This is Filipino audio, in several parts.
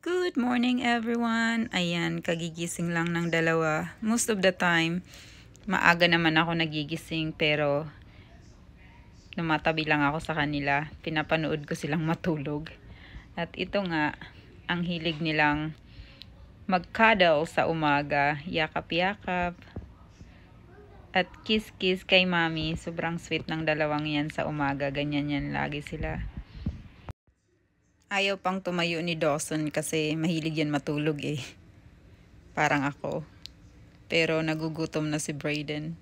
Good morning everyone! Ayan, kagigising lang ng dalawa. Most of the time, maaga naman ako nagigising pero numatabi lang ako sa kanila. Pinapanood ko silang matulog. At ito nga, ang hilig nilang mag-cuddle sa umaga. Yakap-yakap. At kiss-kiss kay mami. Sobrang sweet ng dalawang yan sa umaga. Ganyan yan lagi sila. Ayaw pang tumayo ni Dawson kasi mahilig yan matulog eh. Parang ako. Pero nagugutom na si Brayden.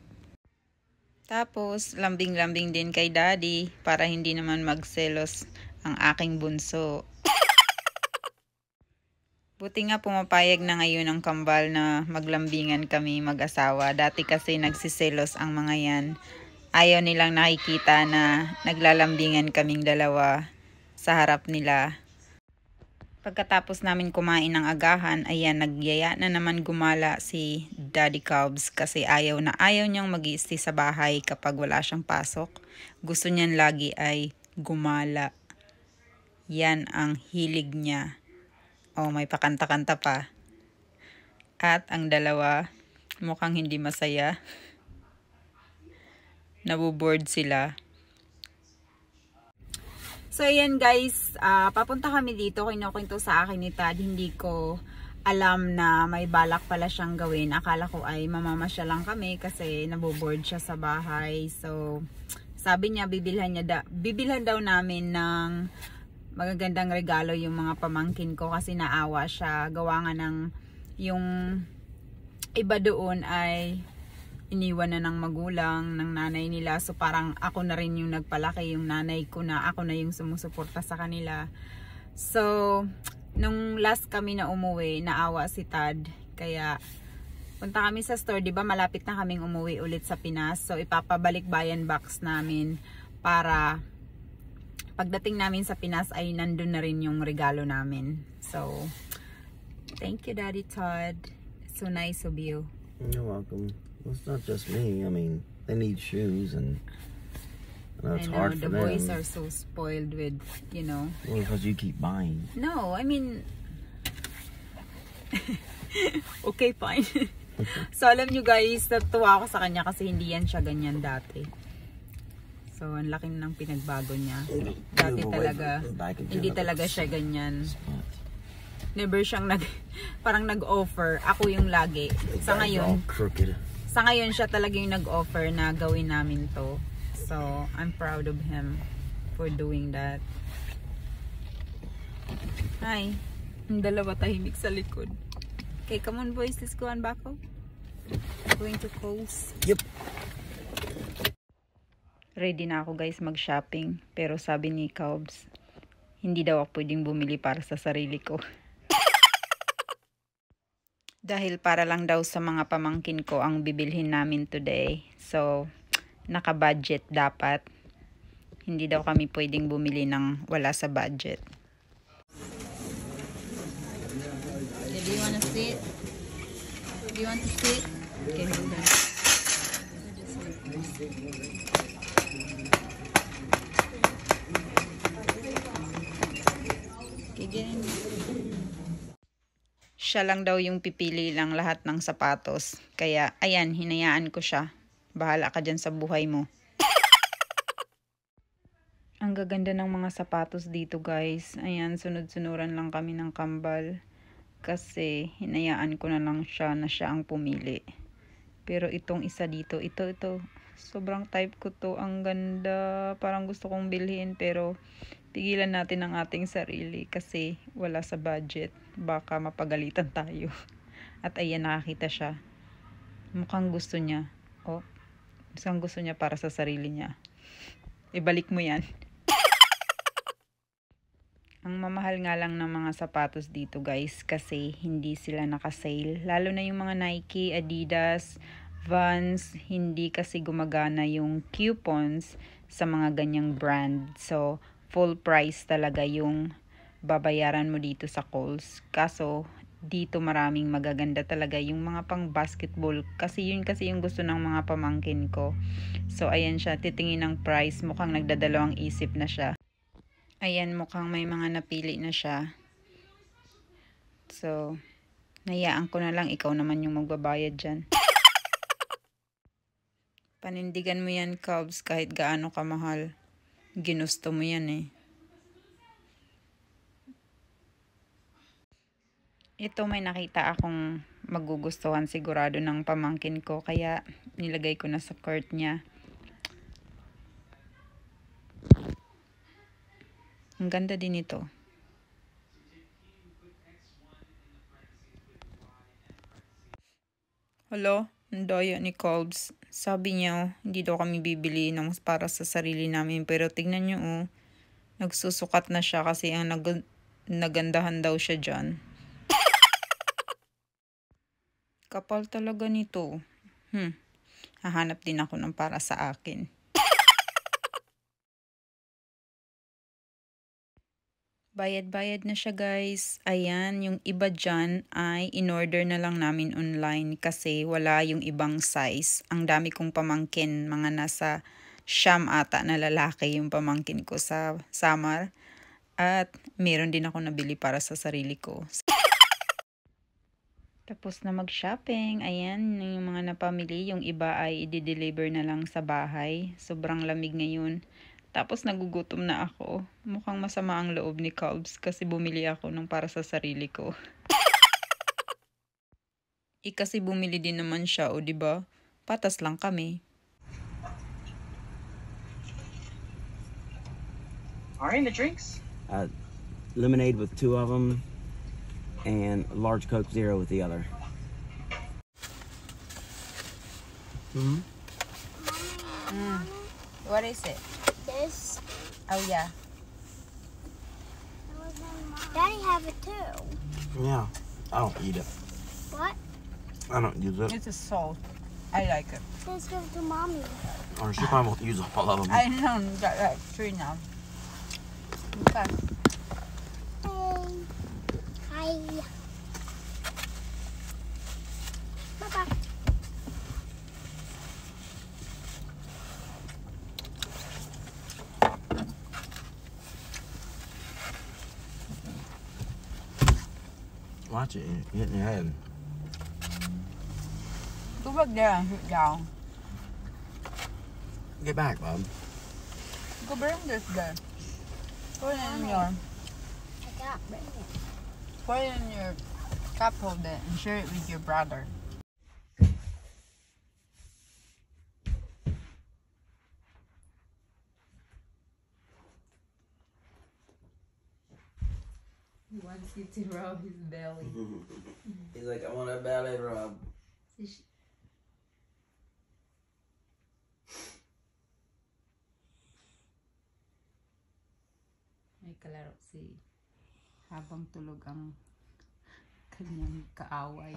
Tapos, lambing-lambing din kay Daddy para hindi naman magselos ang aking bunso. Buti nga pumapayag na ngayon ang kambal na maglambingan kami mag-asawa. Dati kasi nagsiselos ang mga yan. Ayaw nilang nakikita na naglalambingan kaming dalawa sa harap nila. Pagkatapos namin kumain ng agahan, ayan, nagyaya na naman gumala si Daddy Cubs kasi ayaw niyang mag-i-stay sa bahay kapag wala siyang pasok. Gusto niyan lagi ay gumala. Yan ang hilig niya. Oh, may pakanta-kanta pa. At ang dalawa, mukhang hindi masaya. Nabuboard sila. So, ayan guys, papunta kami dito. Kinukwento sa akin ni Tad. Hindi ko alam na may balak pala siyang gawin. Akala ko ay mamamasya lang kami kasi naboboard siya sa bahay. So, sabi niya, bibilhan daw namin ng magagandang regalo yung mga pamangkin ko kasi naawa siya. Gawa nga ng yung iba doon ay iniwan na ng magulang, ng nanay nila. So parang ako na rin yung nagpalaki, yung nanay ko na, ako na yung sumusuporta sa kanila. So, nung last kami na umuwi, naawa si Tad. Kaya, punta kami sa store, di ba malapit na kaming umuwi ulit sa Pinas. So, ipapabalik bayan box namin para pagdating namin sa Pinas ay nandun na rin yung regalo namin. So, thank you Daddy Todd. So nice of you. You're welcome. Well, it's not just me. I mean, they need shoes, and I know it's hard for them. The boys are so spoiled with, you know. Well, because you keep buying. No, I mean, okay, fine. So, alam nyo guys, natuwa ako sa kanya kasi hindi yan siya ganyan dati. So, ang laki ng pinagbago niya. Dati talaga, hindi talaga siya ganyan. Never siyang parang nag-offer. Ako yung lagi. Sa ngayon siya talaga yung nag-offer na gawin namin to. So, I'm proud of him for doing that. Hi. Ang dalawa tahimik sa likod. Okay, come on boys. Let's go on back home. Going to Coles. Yep. Ready na ako guys mag-shopping. Pero sabi ni Cubs, hindi daw ako pwedeng bumili para sa sarili ko. Dahil para lang daw sa mga pamangkin ko ang bibilhin namin today. So, naka-budget dapat. Hindi daw kami pwedeng bumili ng wala sa budget. Do you want to sit? Do you want to sit? Okay, hold on. Okay, get in. Siya lang daw yung pipili lang lahat ng sapatos. Kaya, ayan, hinayaan ko siya. Bahala ka dyan sa buhay mo. Ang gaganda ng mga sapatos dito guys. Ayan, sunod-sunuran lang kami ng kambal. Kasi, hinayaan ko na lang siya na siya ang pumili. Pero itong isa dito, ito. Sobrang type ko to. Ang ganda. Parang gusto kong bilhin pero pigilan natin ang ating sarili kasi wala sa budget. Baka mapagalitan tayo. At ayan, nakakita siya. Mukhang gusto niya. Oh, mukhang gusto niya para sa sarili niya. Ibalik mo yan. Ang mamahal nga lang ng mga sapatos dito guys kasi hindi sila naka-sale. Lalo na yung mga Nike, Adidas, Vans, hindi kasi gumagana yung coupons sa mga ganyang brand. So, full price talaga yung babayaran mo dito sa Coles. Kaso, dito maraming magaganda talaga yung mga pang basketball. Kasi yun kasi yung gusto ng mga pamangkin ko. So, ayan siya. Titingin ng price. Mukhang nagdadalawang isip na siya. Ayan, mukhang may mga napili na siya. So, nayaan ko na lang, ikaw naman yung magbabayad dyan. Panindigan mo yan, Cubs, kahit gaano kamahal. Ginusto mo yan eh. Ito may nakita akong magugustuhan sigurado ng pamangkin ko, kaya nilagay ko na sa cart niya. Ang ganda din ito. Hello, ang daya ni Cubs. Sabi niya, hindi daw kami bibili ng para sa sarili namin. Pero tignan niyo, nagsusukat na siya kasi ang nagandahan daw siya dyan. Kapal talaga nito. Hahanap din ako ng para sa akin. Bayad-bayad na siya, guys. Ayan, yung iba dyan ay in-order na lang namin online kasi wala yung ibang size. Ang dami kong pamangkin, mga nasa 9 ata na lalaki yung pamangkin ko sa Samar. At meron din ako nabili para sa sarili ko. Tapos na mag-shopping. Ayan, yung mga napamili. Yung iba ay i-deliver na lang sa bahay. Sobrang lamig ngayon. Tapos nagugutom na ako. Mukhang masama ang loob ni Cubs kasi bumili ako ng para sa sarili ko. Kasi bumili din naman siya, o diba? Patas lang kami. Alright, the drinks? Lemonade with 2 of them, and a large Coke Zero with the other. What is it? This. Oh yeah. Daddy have it too. Yeah, I don't eat it. What? I don't use it. It's a salt. I like it. Let's give it to mommy. Or she probably won't use all of them. I know, got like 3 now. Okay. Hey. Hi. Bye-bye. Watch it, you're hitting your head. Go back there and sit down. Get back, Bob. Go bring this there. Put it in your, I got bring it. put it in your cup holder and share it with your brother. He wants you to rub his belly. He's like, I want a belly rub. May kalaro si habang tulog ang kanyang kaaway.